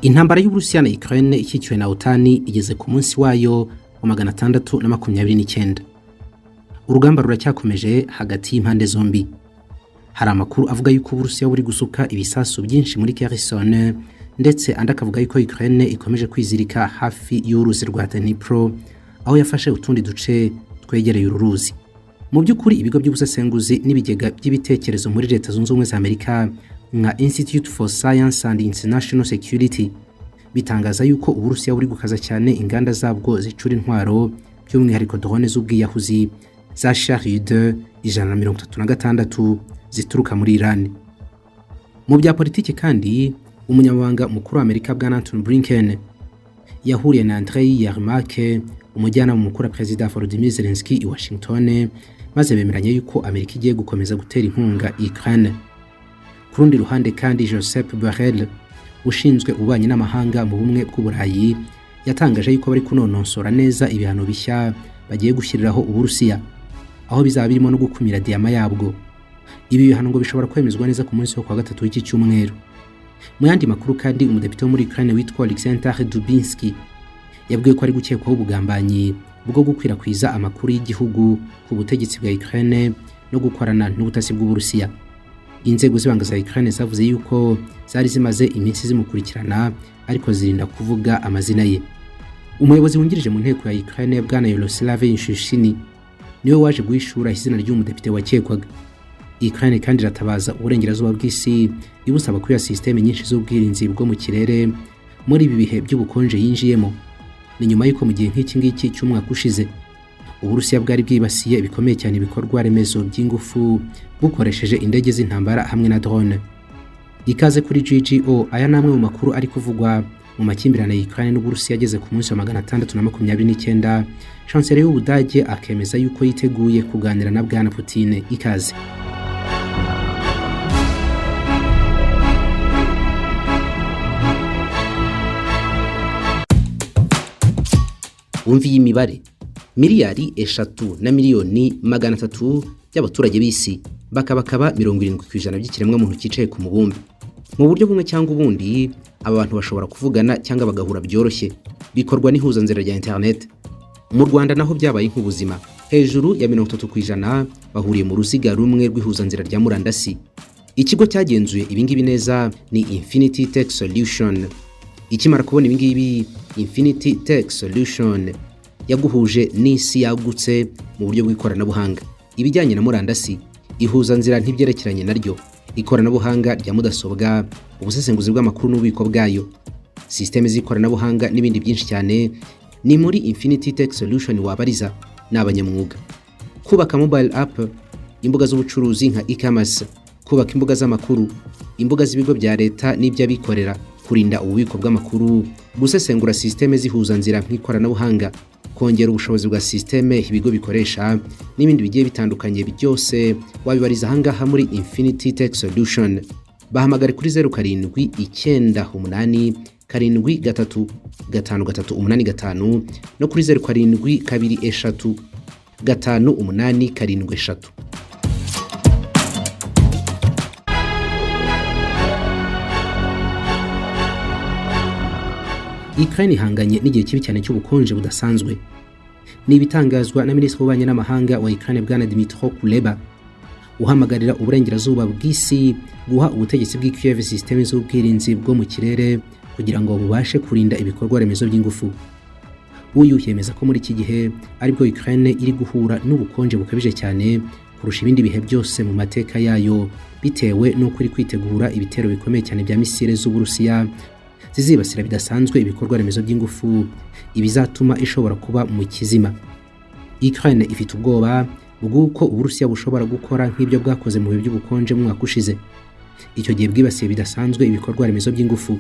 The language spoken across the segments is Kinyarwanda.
Intambara y'Uburusiya na Ukraine ikikiwe na OTAN igeze ku munsi wayo wa 629. Urugamba ruracyakomeje hagati y'impande zombi. Hari amakuru avuga yuko Uburusiya buri gusuka ibisasu byinshi muri Kherson, ndetse andi akavuga yuko Ukraine ikomeje kwizirika hafi y'uruzi rwa Dnipro, aho yafashe utundi duce twegereye uruzi. Mu by'ukuri ibigo by'ubusesenguzi n'ibigega by'ibitekerezo muri Leta Zunze Ubumwe za Amerika nka Institute for Science and International Security bitangaza yuko Uburusiya buri gukaza cyane inganda zabwo zicura intwaro, by'umwihariko drone z'ubwiyahuzi za Shahed 136 zituruka muri Iran. Mu bya politiki kandi, umunyamabanga mukuru wa Amerika bwana Antony Blinken yahuriye na Andrei Yermak, umujyanama mukuru wa Perezida Volodymyr Zelensky i Washington, maze bemeranya yuko Amerika igiye gukomeza gutera inkunga Ukraine. Ku rundi ruhande kandi, Joseph Borrell ushinzwe ububanyi n'amahanga mu bumwe bw'Uburayi yatangaje yuko bari kunononsora neza ibihano bishya bagiye gushyiriraho Uburusiya, aho bizaba birimo no gukumira diyama yabwo. Ibi bihano ngo bishobora kwemezwa neza ku munsi wo kwa gatatu w'iki cyumweru. Mu yandi makuru kandi, umudepite wo muri Ukraine witwa Alexander Dubinski yabwiye ko ari gukekwaho ubugambanyi bwo gukwirakwiza amakuru y'igihugu ku butegetsi bwa Ukraine no gukorana n'ubutasi bw'Uburusiya. Inzego z'ibanga za Ukraine zavuze yuko zari zimaze iminsi zimukurikirana, ariko zirinda kuvuga amazina ye. Umuyobozi wungirije mu nteko ya Ukraine bwana Yaroslav Inshushini niwe waje guhishura izina ry'umudepite wakekwaga. Ukraine kandi iratabaza uburengerazuba bw'isi ibusaba kuri ya systeme nyinshi z'ubwirinzi bwo mu kirere muri ibi bihe by'ubukonje yinjiyemo. Ni nyuma yuko mu gihe nk'iki ngiki cy'umwaka ushize Uburusiya bwari bwibasiye bikomeye cyane ibikorwa remezo by'ingufu bukoresheje indege z'intambara hamwe na drone. Ikaze kuri GGO, aya namwe mu makuru ari kuvugwa mu makimbirane ya Ukraine n'Uburusiya ageze ku munsi wa 629. Chancelier y'Ubudage akemeza yuko yiteguye kuganira na bwana Putin. Ikaze. Umvi y'imibare miliyari 3 na miliyoni 300 y'abaturage b'isi bakaba 70% by'ikiremwa muntu kicaye ku mubumbe. Mu buryo bumwe cyangwa ubundi, aba bantu bashobora kuvugana cyangwa bagahura byoroshye, bikorwa n'ihuzanzira rya internet. Mu Rwanda naho byabaye nk'ubuzima, hejuru ya 30% bahuriye mu ruziga rumwe rw'ihuzanzira rya murandasi. Ikigo cyagenzuye ibingibi neza ni Infinity Tech Solution. Ikimara kubona ibingibi, Infinity Tech Solution yaguhuje n'isi yagutse mu buryo bw'ikoranabuhanga. Ibijyanye na murandasi, ihuzanzira ntibyerekeranye naryo, ikoranabuhanga rya mudasobwa, ubusesenguzi bw'amakuru n'ububiko bwayo, systeme z'ikoranabuhanga n'ibindi byinshi cyane, ni muri Infinity Tech Solution wabariza n'abanyamwuga. Kubaka mobile app, imbuga z'ubucuruzi nka e-commerce, kubaka imbuga z'amakuru, imbuga z'ibigo bya leta n'iby'abikorera, kurinda ububiko bw'amakuru, gusesengura systeme zihuzanzira nk'ikoranabuhanga, kongera ubushobozi bwa systeme ibigo bikoresha, n'ibindi bigiye bitandukanye byose wabibariza hangaha muri Infinity Tech Solution. Bahamagare kuri 0798 73 5385 no kuri 0723 5873. Ukraine ihanganye n'igihe kibi cyane cy'ubukonje budasanzwe. Ni ibitangazwa na Minisitiri w'Ububanyi n'Amahanga wa Ukraine bwana Dmytro Kuleba, uhamagarira uburengerazuba bw'isi guha ubutegetsi bw'i Kiev systeme z'ubwirinzi bwo mu kirere kugira ngo bubashe kurinda ibikorwa remezo by'ingufu. Uyu yemeza ko muri iki gihe aribwo Ukraine iri guhura n'ubukonje bukabije cyane kurusha ibindi bihe byose mu mateka yayo, bitewe no kuri kwitegura ibitero bikomeye cyane bya misile z'Uburusiya zizibasira bidasanzwe ibikorwa remezo by'ingufu, ibizatuma ishobora kuba mu kizima. Ukraine ifite ubwoba bw'uko Uburusiya bushobora gukora nk'ibyo bwakoze mu bihe by'ubukonje mu mwaka ushize. Icyo gihe bwibasiye bidasanzwe ibikorwa remezo by'ingufu.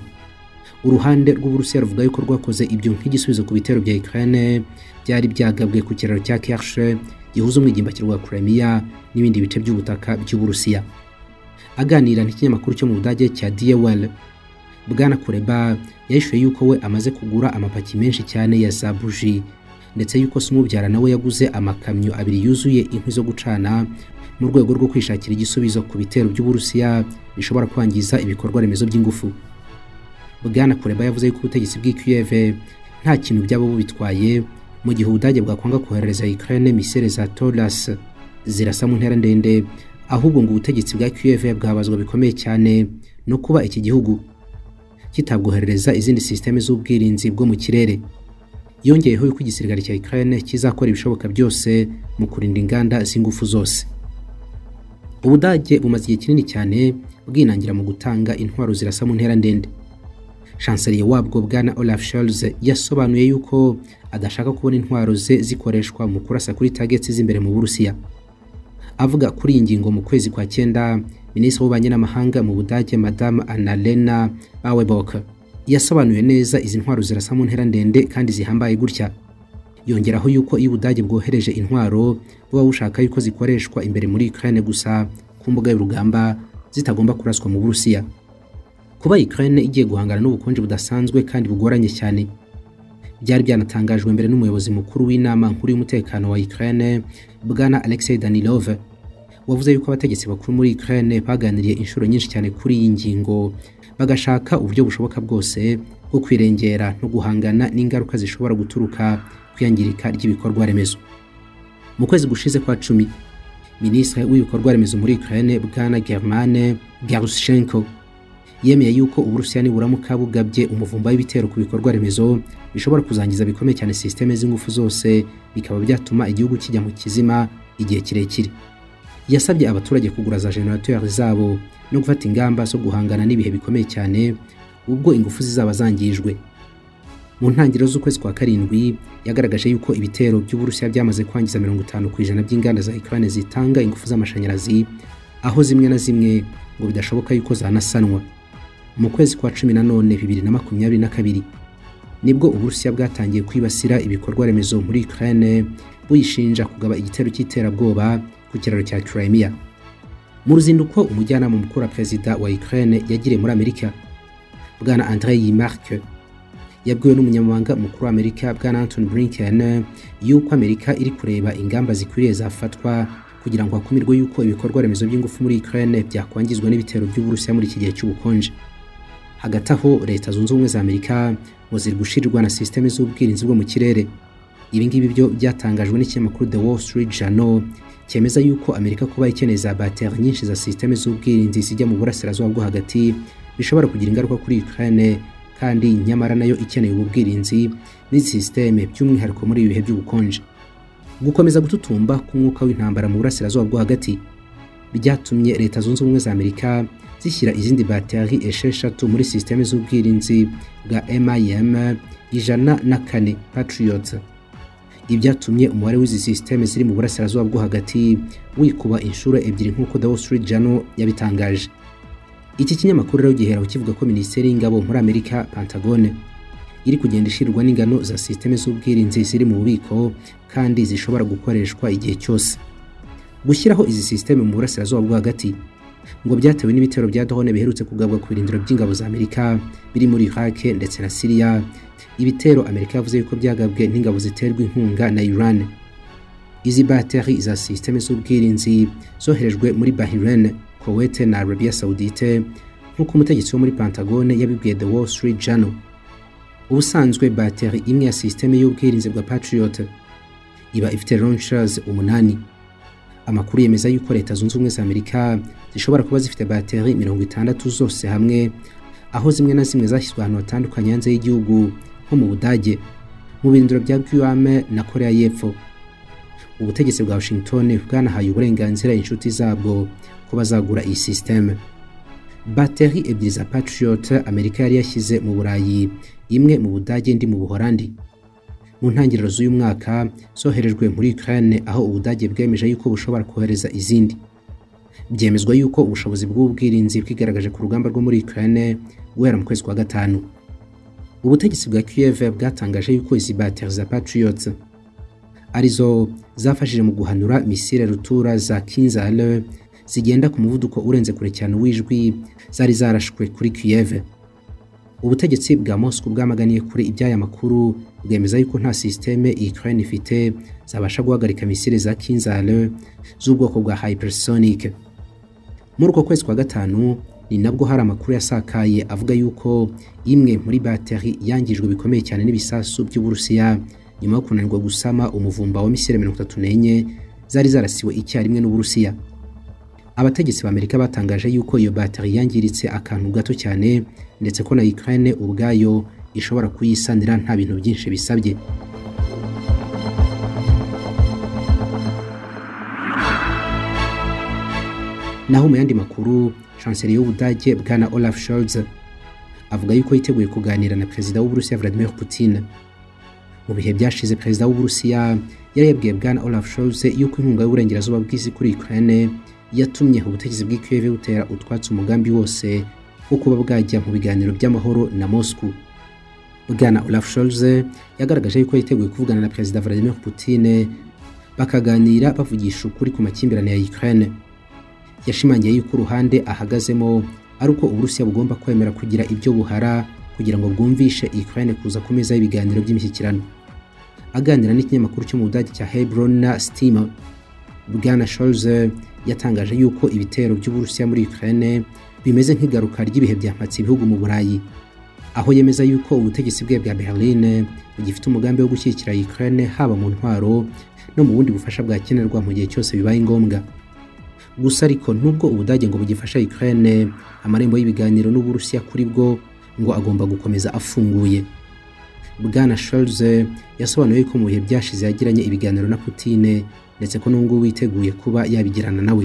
Uruhande rw'Uburusiya ruvuga yuko rwakoze ibyo nk'igisubizo ku bitero bya Ukraine byari byagabwe ku kiraro cya Kerch gihuza umwigimbakiro wa Crimea n'ibindi bice by'ubutaka by'Uburusiya. Aganira n'ikinyamakuru cyo mu Budage cya Die Welle, bwana Kuleba yahishuye yuko we amaze kugura amapaki menshi cyane ya za buji, ndetse yuko Sumubyara nawe yaguze amakamyo 2 yuzuye inkwi zo gucana mu rwego rwo kwishakira igisubizo ku bitero by'Uburusiya bishobora kwangiza ibikorwa remezo by'ingufu. Bwana Kuleba yavuze yuko ubutegetsi bw'i Kiev nta kintu byabo bubitwaye mu gihe Ubudage bwakwanga kohereza Ukraine misile za Taurus zirasa mu ntera ndende, ahubwo ngo ubutegetsi bwa Kiev bwabazwa bikomeye cyane no kuba iki gihugu kitabwoherereza izindi systeme z'ubwirinzi bwo mu kirere. Yongeyeho yuko igisirikare cya Ukraine kizakora ibishoboka byose mu kurinda inganda z'ingufu zose. Ubudage bumaze igihe kinini cyane bwinangira mu gutanga intwaro zirasa mu ntera ndende. Chancelier wabwo Bwana Olaf Scholz yasobanuye yuko adashaka kubona intwaro ze zikoreshwa mu kurasa kuri targets z'imbere mu Burusiya. Avuga kuri iyi ngingo mu kwezi kwa 9, Minisitiri w'Ububanyi n'Amahanga mu Budage Madame Annalena Baerbock yasobanuye neza izi ntwaro zirasa mu ntera ndende kandi zihambaye gutya. Yongeraho yuko iyo Ubudage bwohereje intwaro buba bushaka yuko zikoreshwa imbere muri Ukraine gusa ku mbuga y'urugamba zitagomba kuraswa mu Burusiya. Kuba Ukraine igiye guhangana n'ubukonje budasanzwe kandi bugoranye cyane byari byanatangajwe mbere n'umuyobozi mukuru w'inama nkuru y'umutekano wa Ukraine Bwana Alexei Danilov, wavuze yuko abategetsi bakuru muri Ukraine baganiriye inshuro nyinshi cyane kuri iyi ngingo bagashaka uburyo bushoboka bwose bwo kwirengera no guhangana n'ingaruka zishobora guturuka kwiyangirika ry'ibikorwa remezo. Mu kwezi gushize kwa 10, Minisitiri w'ibikorwa remezo muri Ukraine Bwana Germane Garushchenko yemeye yuko Uburusiya niburamuka bugabye umuvumba w'ibitero ku bikorwa remezo bishobora kuzangiza bikomeye cyane systeme z'ingufu zose, bikaba byatuma igihugu kijya mu kizima igihe kirekire. Yasabye abaturage kugura za generateur zabo no gufata ingamba zo guhangana n'ibihe bikomeye cyane ubwo ingufu zizaba zangijwe. Mu ntangiriro z'ukwezi kwa 7 yagaragaje yuko ibitero by'Uburusiya byamaze kwangiza 50% by'inganda za Ukraine zitanga ingufu z'amashanyarazi, aho zimwe na zimwe ngo bidashoboka yuko zanasanwa. Mu kwezi kwa 10 2022 nibwo Uburusiya bwatangiye kwibasira ibikorwa remezo muri Ukraine buyishinja kugaba igitero cy'iterabwoba ku kiraro cya Crimea. Mu ruzinduko umujyanama mukuru wa perezida wa Ukraine yagiriye muri Amerika Bwana Andrei Mark yabwiwe n'umunyamabanga mukuru wa Amerika Bwana Antony Blinken yuko Amerika iri kureba ingamba zikwiriye zafatwa kugira ngo hakumirwe yuko ibikorwa remezo by'ingufu muri Ukraine byakwangizwa n'ibitero by'Uburusiya muri iki gihe cy'ubukonje. Hagati aho Leta Zunze Ubumwe za Amerika ngo ziri gushirirwa na systeme z'ubwirinzi bwo mu kirere. Ibi ngibi byo byatangajwe n'ikinyamakuru The Wall Street Journal cyemeza yuko Amerika kuba ikeneye za bateri nyinshi za systeme z'ubwirinzi zijya mu burasirazuba bwo hagati bishobora kugira ingaruka kuri Ukraine, kandi nyamara nayo ikeneye ubwirinzi n'izi systeme by'umwihariko muri ibihe by'ubukonje. Gukomeza gututumba k'umwuka w'intambara mu burasirazuba bwo hagati byatumye Leta Zunze Ubumwe za Amerika zishyira izindi bateri 6 muri systeme z'ubwirinzi bwa MIM 104 Patriot. Ibyatumye umubare w'izi systeme ziri mu burasirazuba bwo hagati wikuba inshuro 2 nk'uko The Wall Street Journal yabitangaje. Iki kinyamakuru rero gihera kivuga ko Minisiteri y'Ingabo muri Amerika Pentagon iri kugenda ishirwa n'ingano za systeme z'ubwirinzi ziri mu bubiko kandi zishobora gukoreshwa igihe cyose. Gushyiraho izi systeme mu burasirazuba bwo hagati ngo byatewe n'ibitero bya drone biherutse kugabwa ku birindiro by'ingabo za Amerika biri muri Iraq ndetse na Syria. Ibitero Amerika yavuze yuko byagabwe n'ingabo ziterwa inkunga na Iran. Izi bateri za systeme z'ubwirinzi zoherejwe muri Bahrain, Kuwait na Arabia Saudite nk'uko umutegetsi wo muri Pentagon yabibwiye The Wall Street Journal. Ubusanzwe bateri imwe ya systeme y'ubwirinzi bwa Patriot iba ifite launchers 8. Amakuru yemeza yuko Leta Zunze Ubumwe za Amerika zishobora kuba zifite bateri 60 zose hamwe, aho zimwe na zimwe zashyizwe ahantu hatandukanye hanze y'igihugu nko mu Budage, mu birindiro bya Guam na Korea y'Epfo. Ubutegetsi bwa Washington bwanahaye uburenganzira inshuti zabwo ko bazagura iyi systeme. Bateri 2 za Patriot Amerika yari yashyize mu Burayi, imwe mu Budage indi mu Buholandi. Mu ntangiriro z'uyu mwaka zoherejwe muri Ukraine, aho Ubudage bwemeje yuko bushobora kohereza izindi. Byemezwa yuko ubushobozi bw'ubwirinzi bwigaragaje ku rugamba rwo muri Ukraine guhera mu kwezi kwa 5. Ubutegetsi bwa Kiev bwatangaje yuko izi bateri za Patriot arizo zafashije mu guhanura misile rutura za Kinzhal zigenda ku muvuduko urenze kure cyane w'ijwi zari zarashwe kuri Kiev. Ubutegetsi bwa Moscow bwamaganiye kuri ibyaya makuru bwemeza yuko nta systeme Ukraine ifite zabasha guhagarika misile za Kinzhal z'ubwoko bwa hypersonic. Muri uko kwezi kwa 5 ni nabwo hari amakuru yasakaye avuga yuko imwe muri bateri yangijwe bikomeye cyane n'ibisasu by'Uburusiya nyuma yo kunanirwa gusama umuvumba wa misile 34 zari zarasiwe icyarimwe n'Uburusiya. Abategetsi b'Amerika batangaje yuko iyo bateri yangiritse akantu gato cyane ndetse ko na Ukraine ubwayo ishobora kuyisanira nta bintu byinshi bisabye. Naho mu yandi makuru, chancelier y'Ubudage bwana Olaf Scholz avuga yuko yiteguye kuganira na perezida w'Uburusiya Vladimir Putin. Mu bihe byashize perezida w'Uburusiya yari yabwiye bwana Olaf Scholz yuko inkunga y'uburengerazuba bw'isi kuri Ukraine yatumye ubutegetsi bw'i Kiev butera utwatsi umugambi wose wo kuba bwajya mu biganiro by'amahoro na Moscow. Bwana Olaf Scholz yagaragaje yuko yiteguye kuvugana na perezida Vladimir Putin bakaganira bavugisha ukuri ku makimbirane ya Ukraine. Yashimangiye yuko uruhande ahagazemo ari uko Uburusiya bugomba kwemera kugira ibyo buhara kugira ngo bwumvishe Ukraine kuza ku meza y'ibiganiro by'imishyikirano. Aganira n'ikinyamakuru cyo mu Budage cya Hebron Stimme, bwana Scholz yatangaje yuko ibitero by'Uburusiya muri Ukraine bimeze nk'igaruka ry'ibihe byampatse ibihugu mu Burayi, aho yemeza yuko ubutegetsi bwe bwa Berlin bugifite umugambi wo gushyigikira Ukraine haba mu ntwaro no mu bundi bufasha bwakenerwa mu gihe cyose bibaye ngombwa. Gusa ariko nubwo Ubudage ngo bugifasha Ukraine, amarembo y'ibiganiro n'Uburusiya kuri bwo ngo agomba gukomeza afunguye. Bwana Scholz yasobanuye ko mu bihe byashize yagiranye ibiganiro na Putin ndetse ko n'ubwo witeguye kuba yabigirana nawe.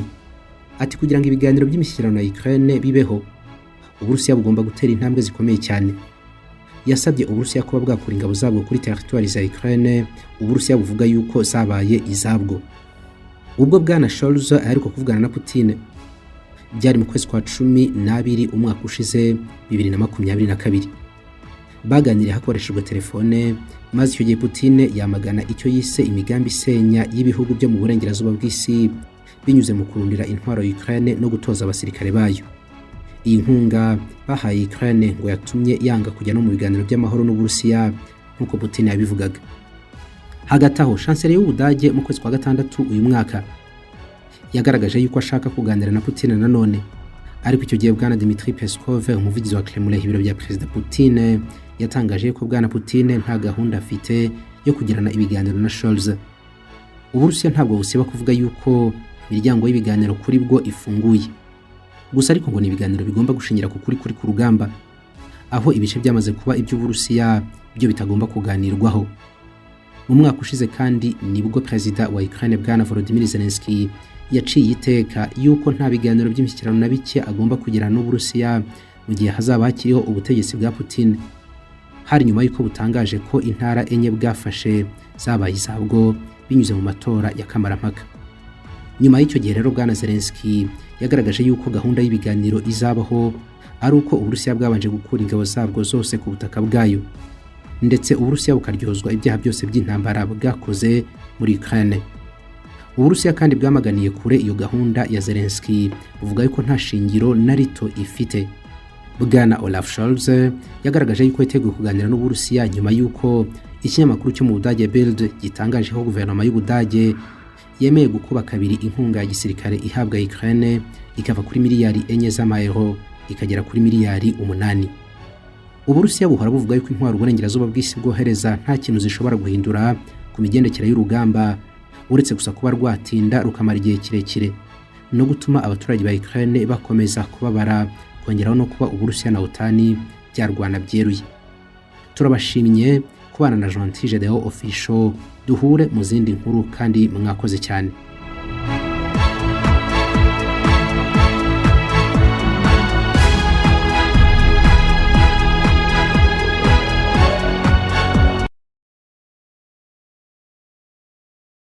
Ati kugira ngo ibiganiro by'imishyikirano na Ukraine bibeho, Uburusiya bugomba gutera intambwe zikomeye cyane. Yasabye Uburusiya kuba bwakura ingabo zabwo kuri territoire za Ukraine, Uburusiya buvuga yuko zabaye izabwo. Ubwo bwana Scholz aheruka kuvugana na Putin byari mu kwezi kwa 12 umwaka ushize 2022. Baganiriye hakoreshejwe telefone, maze icyo gihe Putin yamagana icyo yise imigambi isenya y'ibihugu byo mu burengerazuba bw'isi binyuze mu kurundira intwaro Ukraine no gutoza abasirikare bayo. Iyi nkunga bahaye Ukraine ngo yatumye yanga kujya no mu biganiro by'amahoro n'Uburusiya nk'uko Putin yabivugaga. Hagati aho, chancelier y'Ubudage mu kwezi kwa gatandatu uyu mwaka yagaragaje yuko ashaka kuganira na Putin nanone, ariko icyo gihe bwana Dmitry Peskov, umuvugizi wa Kremlin ibiro bya perezida Putin, yatangaje ko bwana Putin nta gahunda afite yo kugirana ibiganiro na Scholz. Uburusiya ntabwo busiba kuvuga yuko imiryango y'ibiganiro kuri bwo ifunguye. Gusa ariko ngo ni ibiganiro bigomba gushingira ku kuri ku rugamba, aho ibice byamaze kuba iby'Uburusiya byo bitagomba kuganirwaho. Mu mwaka ushize kandi nibwo perezida wa Ukraine bwana Volodymyr Zelensky yaciye iteka yuko nta biganiro by'imishyikirano na bike agomba kugirana n'Uburusiya mu gihe hazaba hakiriho ubutegetsi bwa Putin. Hari nyuma yuko butangaje ko intara enye bwafashe zabaye izabwo binyuze mu matora ya kamarampaka. Nyuma y'icyo gihe rero bwana Zelensky yagaragaje yuko gahunda y'ibiganiro izabaho ari uko Uburusiya bwabanje gukura ingabo zabwo zose ku butaka bwayo, ndetse Uburusiya bukaryozwa ibyaha byose by'intambara bwakoze muri Ukraine. Uburusiya kandi bwamaganiye kure iyo gahunda ya Zelensky, buvuga yuko nta shingiro na rito ifite. Bwana Olaf Scholz yagaragaje yuko yiteguye kuganira n'Uburusiya nyuma yuko ikinyamakuru cyo mu Budage Bild gitangaje ko guverinoma y'Ubudage yemeye gukuba kabiri inkunga ya gisirikare ihabwa Ukraine ikava kuri miliyari 4 z'amayero ikagera kuri miliyari 8. Uburusiya buhora buvuga yuko intwaro uburengerazuba bw'isi bwohereza nta kintu zishobora guhindura ku migendekere y'urugamba, uretse gusa kuba rwatinda rukamara igihe kirekire no gutuma abaturage ba Ukraine bakomeza kubabara, kongeraho no kuba Uburusiya na OTAN byarwana byeruye. Turabashimye kubana na Gentil Gedeon Official, duhure mu zindi nkuru kandi mwakoze cyane.